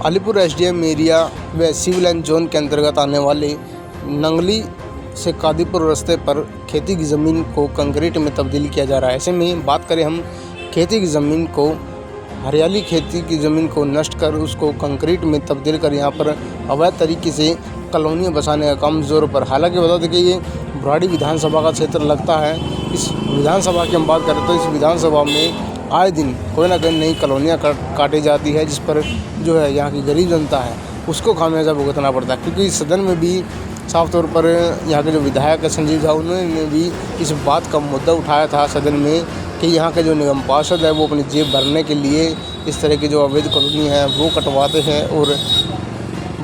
Alipur SDM area व civil line zone के अंतर्गत आने वाले नंगली से कादीपुर रास्ते पर खेती की ज़मीन को कंक्रीट में तब्दील किया जा रहा है। ऐसे में बात करें हम खेती की ज़मीन को, हरियाली खेती की ज़मीन को नष्ट कर उसको कंक्रीट में तब्दील कर यहाँ पर अवैध तरीके से कॉलोनियाँ बसाने का काम जोरों पर। हालांकि बता दें कि ये बुराड़ी विधानसभा का क्षेत्र लगता है। इस विधानसभा की हम बात करें तो इस विधानसभा में आए दिन कोई ना कोई नई कॉलोनियाँ काटी जाती है, जिस पर जो है यहाँ की गरीब जनता है उसको खामियाजा भुगतना पड़ता है। क्योंकि सदन में भी साफ तौर पर यहाँ के जो विधायक है संजीव झा, उन्होंने भी इस बात का मुद्दा उठाया था सदन में कि यहाँ के जो निगम पार्षद है वो अपनी जेब भरने के लिए इस तरह की जो अवैध कॉलोनी है वो कटवाते हैं और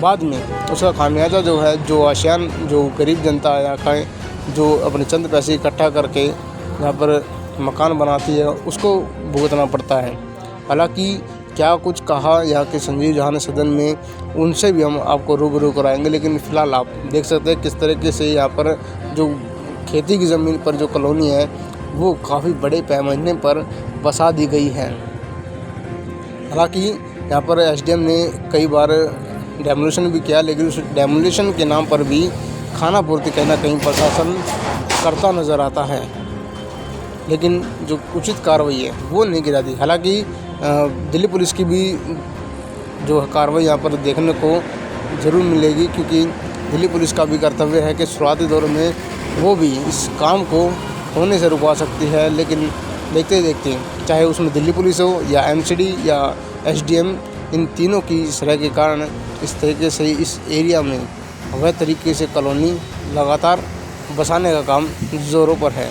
बाद में उसका खामियाजा जो है, जो आशियान जो गरीब जनता है यहाँ का जो अपने चंद पैसे इकट्ठा करके यहाँ पर मकान बनाती है उसको भुगतना पड़ता है। हालांकि क्या कुछ कहा यहाँ के संजीव झा ने सदन में, उनसे भी हम आपको रूबरू कराएंगे। लेकिन फ़िलहाल आप देख सकते हैं किस तरीके से यहाँ पर जो खेती की ज़मीन पर जो कॉलोनी है वो काफ़ी बड़े पैमाने पर बसा दी गई है। हालांकि यहाँ पर एसडीएम ने कई बार डेमोलिशन भी किया, लेकिन उस डेमोलिशन के नाम पर भी खानापूर्ति कहीं ना कहीं प्रशासन करता नज़र आता है, लेकिन जो उचित कार्रवाई है वो नहीं की जाती। हालांकि दिल्ली पुलिस की भी जो कार्रवाई यहाँ पर देखने को ज़रूर मिलेगी, क्योंकि दिल्ली पुलिस का भी कर्तव्य है कि शुरुआती दौर में वो भी इस काम को होने से रुकवा सकती है। लेकिन देखते देखते चाहे उसमें दिल्ली पुलिस हो या एमसीडी या एसडीएम, इन तीनों की इस तरह के कारण इस तरीके से इस एरिया में अवैध तरीके से कॉलोनी लगातार बसाने का काम ज़ोरों पर है।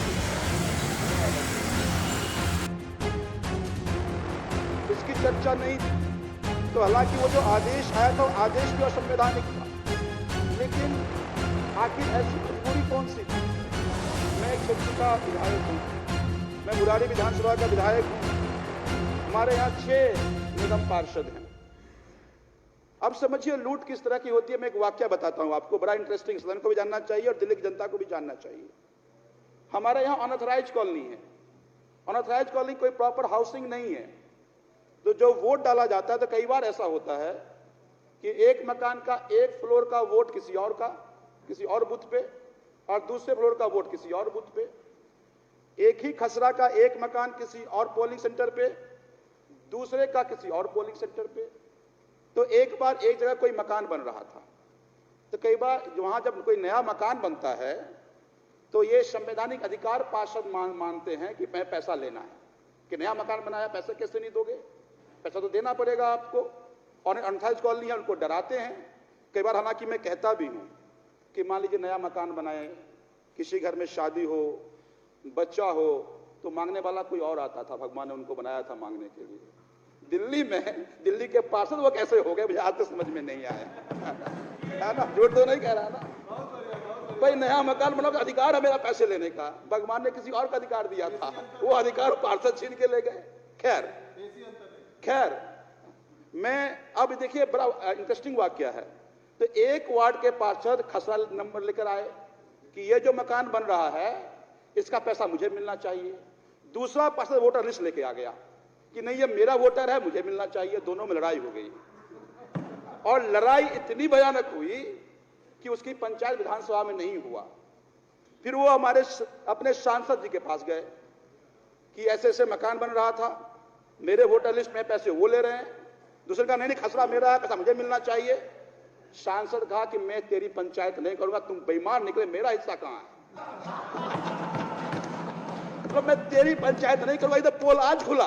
इसकी चर्चा नहीं थी, तो हालांकि वो जो आदेश आया था वो आदेश भी असंवैधानिक था, लेकिन आखिर ऐसी मजबूरी कौन सी थी? मैं एक क्षेत्र का विधायक हूँ, मैं बुराड़ी विधानसभा का विधायक हूँ। हमारे यहाँ 6 निगम पार्षद हैं। अब समझिए लूट किस तरह की होती है। मैं एक वाक्य बताता हूँ आपको, बड़ा इंटरेस्टिंग, सदन को भी जानना चाहिए और दिल्ली की जनता को भी जानना चाहिए। हमारे यहाँ अनऑथराइज्ड कॉलोनी है। अनऑथराइज्ड कॉलोनी कोई प्रॉपर हाउसिंग नहीं है, तो जो वोट डाला जाता है तो कई बार ऐसा होता है कि एक मकान का एक फ्लोर का वोट किसी और बूथ पे और दूसरे फ्लोर का वोट किसी और बूथ पे, एक ही खसरा का एक मकान किसी और पोलिंग सेंटर पे, दूसरे का किसी और पोलिंग सेंटर पे। तो एक बार एक जगह कोई मकान बन रहा था, तो कई बार वहां जब कोई नया मकान बनता है तो ये संवैधानिक अधिकार पार्षद मानते हैं कि मैं पैसा लेना है, कि नया मकान बनाया, पैसा कैसे नहीं दोगे, पैसा तो देना पड़ेगा आपको। और अनऑथराइज्ड कॉलोनी है, उनको डराते हैं कई बार। हालांकि मैं कहता भी हूं कि मान लीजिए नया मकान बनाए, किसी घर में शादी हो, बच्चा हो, तो मांगने वाला कोई और आता था, भगवान ने उनको बनाया था मांगने के लिए। दिल्ली में दिल्ली के पार्षद वो कैसे हो गए मुझे आज तक समझ में नहीं आया है ना, झूठ तो नहीं कह रहा ना। भाई नया मकान बनाओ, अधिकार है मेरा पैसे लेने का, भगवान ने किसी और का अधिकार दिया था, वो अधिकार पार्षद छीन के ले गए। खैर मैं अब देखिए बड़ा इंटरेस्टिंग वाक्य है। तो एक वार्ड के पार्षद खसरा नंबर लेकर आए कि ये जो मकान बन रहा है इसका पैसा मुझे मिलना चाहिए। दूसरा पार्षद वोटर लिस्ट लेके आ गया कि नहीं ये मेरा वोटर है, मुझे मिलना चाहिए। दोनों में लड़ाई हो गई और लड़ाई इतनी भयानक हुई कि उसकी पंचायत विधानसभा में नहीं हुआ। फिर वो हमारे अपने सांसद जी के पास गए कि ऐसे ऐसे मकान बन रहा था, मेरे वोटर लिस्ट में पैसे वो ले रहे हैं। दूसरे का नहीं खसरा मेरा है, पैसा मुझे मिलना चाहिए। सांसद कहा कि मैं तेरी पंचायत नहीं करूंगा, तुम बेईमान निकले, मेरा हिस्सा कहां है? तो मैं तेरी पंचायत नहीं करूंगा। इधर पोल आज खुला